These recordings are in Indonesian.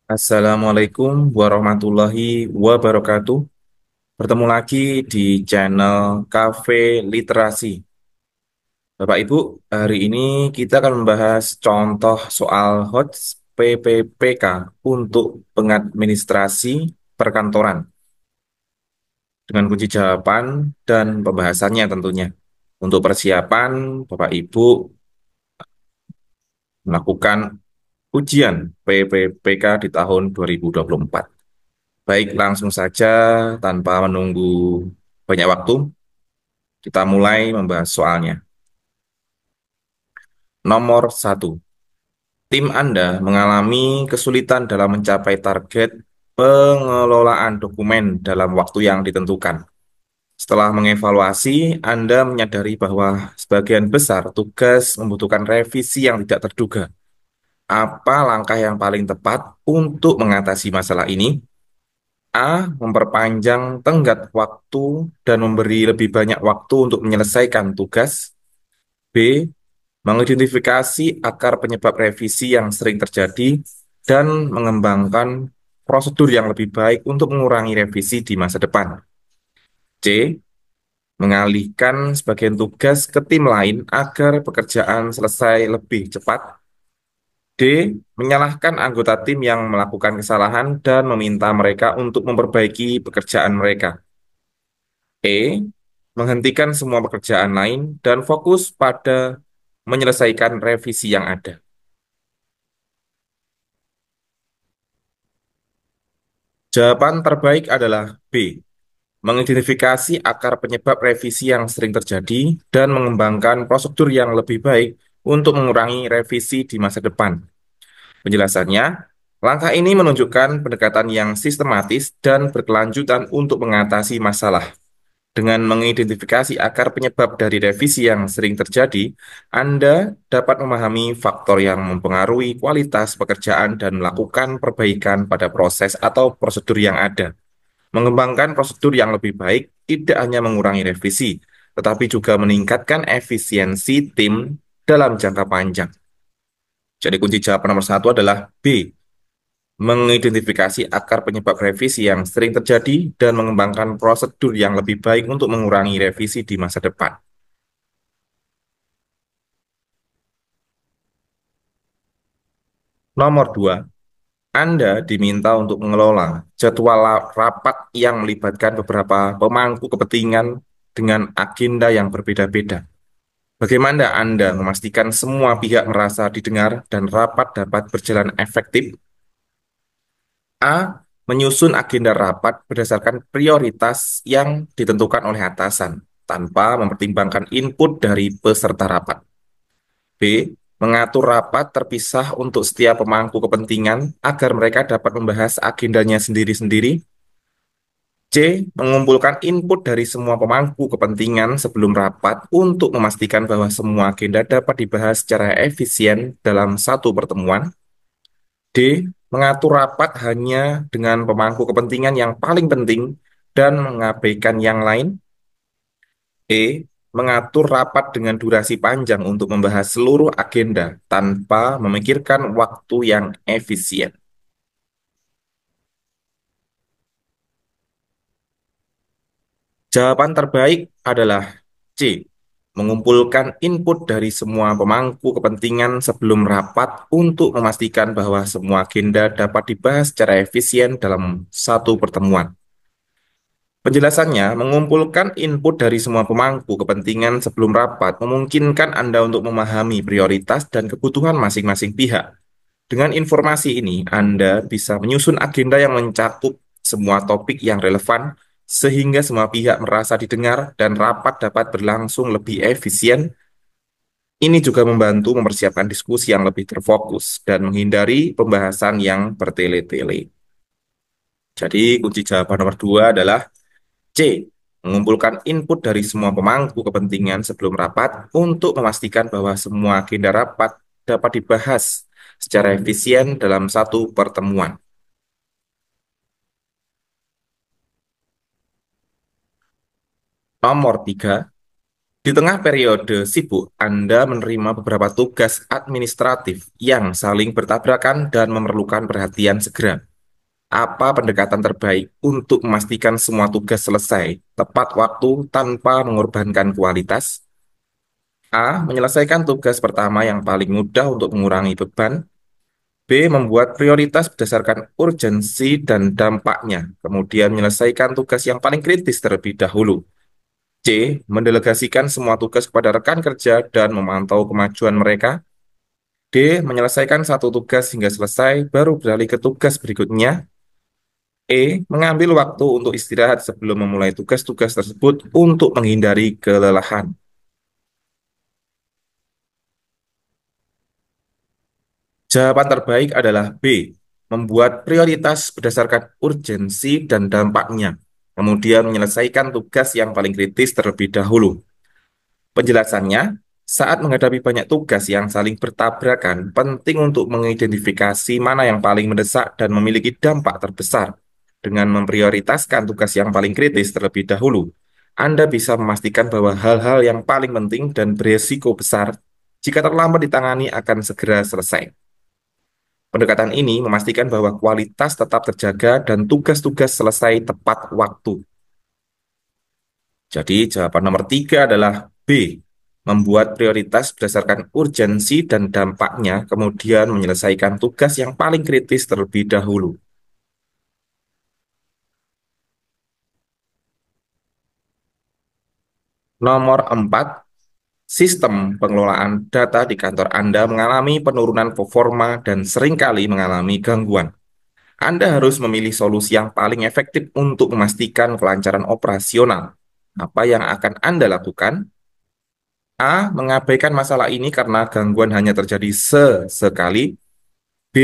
Assalamualaikum warahmatullahi wabarakatuh. Bertemu lagi di channel Cafe Literasi. Bapak Ibu, hari ini kita akan membahas contoh soal HOTS PPPK untuk pengadministrasi perkantoran dengan kunci jawaban dan pembahasannya tentunya. Untuk persiapan, Bapak Ibu melakukan ujian PPPK di tahun 2024. Baik, langsung saja tanpa menunggu banyak waktu, kita mulai membahas soalnya. Nomor satu, tim Anda mengalami kesulitan dalam mencapai target pengelolaan dokumen dalam waktu yang ditentukan. Setelah mengevaluasi, Anda menyadari bahwa sebagian besar tugas membutuhkan revisi yang tidak terduga. Apa langkah yang paling tepat untuk mengatasi masalah ini? A. Memperpanjang tenggat waktu dan memberi lebih banyak waktu untuk menyelesaikan tugas. B. Mengidentifikasi akar penyebab revisi yang sering terjadi dan mengembangkan prosedur yang lebih baik untuk mengurangi revisi di masa depan. C. Mengalihkan sebagian tugas ke tim lain agar pekerjaan selesai lebih cepat. D. Menyalahkan anggota tim yang melakukan kesalahan dan meminta mereka untuk memperbaiki pekerjaan mereka. E. Menghentikan semua pekerjaan lain dan fokus pada menyelesaikan revisi yang ada. Jawaban terbaik adalah B. Mengidentifikasi akar penyebab revisi yang sering terjadi dan mengembangkan prosedur yang lebih baik untuk mengurangi revisi di masa depan. Penjelasannya, langkah ini menunjukkan pendekatan yang sistematis dan berkelanjutan untuk mengatasi masalah. Dengan mengidentifikasi akar penyebab dari revisi yang sering terjadi, Anda dapat memahami faktor yang mempengaruhi kualitas pekerjaan dan melakukan perbaikan pada proses atau prosedur yang ada. Mengembangkan prosedur yang lebih baik tidak hanya mengurangi revisi, tetapi juga meningkatkan efisiensi tim dalam jangka panjang. Jadi kunci jawaban nomor satu adalah B. Mengidentifikasi akar penyebab revisi yang sering terjadi dan mengembangkan prosedur yang lebih baik untuk mengurangi revisi di masa depan. Nomor dua, Anda diminta untuk mengelola jadwal rapat yang melibatkan beberapa pemangku kepentingan dengan agenda yang berbeda-beda. Bagaimana Anda memastikan semua pihak merasa didengar dan rapat dapat berjalan efektif? A. Menyusun agenda rapat berdasarkan prioritas yang ditentukan oleh atasan, tanpa mempertimbangkan input dari peserta rapat. B. Mengatur rapat terpisah untuk setiap pemangku kepentingan agar mereka dapat membahas agendanya sendiri-sendiri. C. Mengumpulkan input dari semua pemangku kepentingan sebelum rapat untuk memastikan bahwa semua agenda dapat dibahas secara efisien dalam satu pertemuan. D. Mengatur rapat hanya dengan pemangku kepentingan yang paling penting dan mengabaikan yang lain. E. Mengatur rapat dengan durasi panjang untuk membahas seluruh agenda tanpa memikirkan waktu yang efisien. Jawaban terbaik adalah C. Mengumpulkan input dari semua pemangku kepentingan sebelum rapat untuk memastikan bahwa semua agenda dapat dibahas secara efisien dalam satu pertemuan. Penjelasannya, mengumpulkan input dari semua pemangku kepentingan sebelum rapat memungkinkan Anda untuk memahami prioritas dan kebutuhan masing-masing pihak. Dengan informasi ini, Anda bisa menyusun agenda yang mencakup semua topik yang relevan, sehingga semua pihak merasa didengar dan rapat dapat berlangsung lebih efisien. Ini juga membantu mempersiapkan diskusi yang lebih terfokus dan menghindari pembahasan yang bertele-tele. Jadi, kunci jawaban nomor dua adalah C. Mengumpulkan input dari semua pemangku kepentingan sebelum rapat untuk memastikan bahwa semua agenda rapat dapat dibahas secara efisien dalam satu pertemuan. Nomor tiga, D. Di tengah periode sibuk, Anda menerima beberapa tugas administratif yang saling bertabrakan dan memerlukan perhatian segera. Apa pendekatan terbaik untuk memastikan semua tugas selesai tepat waktu tanpa mengorbankan kualitas? A. Menyelesaikan tugas pertama yang paling mudah untuk mengurangi beban. B. Membuat prioritas berdasarkan urgensi dan dampaknya, kemudian menyelesaikan tugas yang paling kritis terlebih dahulu. C. Mendelegasikan semua tugas kepada rekan kerja dan memantau kemajuan mereka. D. Menyelesaikan satu tugas hingga selesai, baru beralih ke tugas berikutnya. E. Mengambil waktu untuk istirahat sebelum memulai tugas-tugas tersebut untuk menghindari kelelahan. Jawaban terbaik adalah B. Membuat prioritas berdasarkan urgensi dan dampaknya, kemudian menyelesaikan tugas yang paling kritis terlebih dahulu. Penjelasannya, saat menghadapi banyak tugas yang saling bertabrakan, penting untuk mengidentifikasi mana yang paling mendesak dan memiliki dampak terbesar. Dengan memprioritaskan tugas yang paling kritis terlebih dahulu, Anda bisa memastikan bahwa hal-hal yang paling penting dan beresiko besar jika terlambat ditangani akan segera selesai. Pendekatan ini memastikan bahwa kualitas tetap terjaga dan tugas-tugas selesai tepat waktu. Jadi jawaban nomor 3 adalah B. Membuat prioritas berdasarkan urgensi dan dampaknya, kemudian menyelesaikan tugas yang paling kritis terlebih dahulu. Nomor 4, sistem pengelolaan data di kantor Anda mengalami penurunan performa dan seringkali mengalami gangguan. Anda harus memilih solusi yang paling efektif untuk memastikan kelancaran operasional. Apa yang akan Anda lakukan? A. Mengabaikan masalah ini karena gangguan hanya terjadi sesekali. B.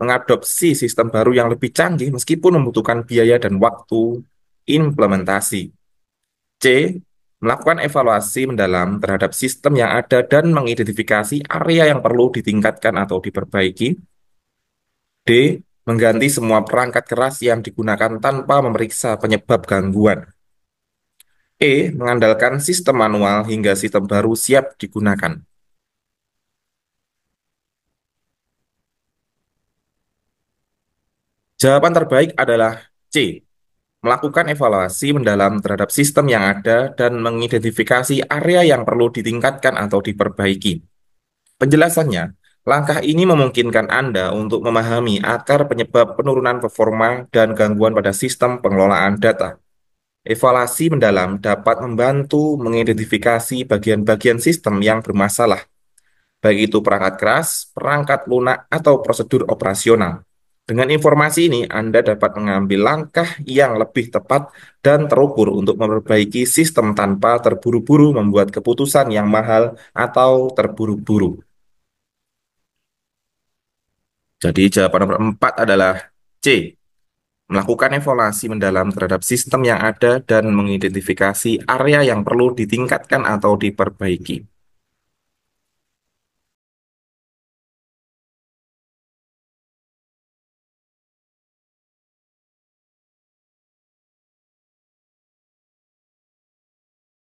Mengadopsi sistem baru yang lebih canggih meskipun membutuhkan biaya dan waktu implementasi. C. Melakukan evaluasi mendalam terhadap sistem yang ada dan mengidentifikasi area yang perlu ditingkatkan atau diperbaiki. D. Mengganti semua perangkat keras yang digunakan tanpa memeriksa penyebab gangguan. E. Mengandalkan sistem manual hingga sistem baru siap digunakan. Jawaban terbaik adalah C. Melakukan evaluasi mendalam terhadap sistem yang ada dan mengidentifikasi area yang perlu ditingkatkan atau diperbaiki. Penjelasannya, langkah ini memungkinkan Anda untuk memahami akar penyebab penurunan performa dan gangguan pada sistem pengelolaan data. Evaluasi mendalam dapat membantu mengidentifikasi bagian-bagian sistem yang bermasalah, baik itu perangkat keras, perangkat lunak, atau prosedur operasional. Dengan informasi ini, Anda dapat mengambil langkah yang lebih tepat dan terukur untuk memperbaiki sistem tanpa terburu-buru membuat keputusan yang mahal atau terburu-buru. Jadi jawaban nomor 4 adalah C. Melakukan evaluasi mendalam terhadap sistem yang ada dan mengidentifikasi area yang perlu ditingkatkan atau diperbaiki.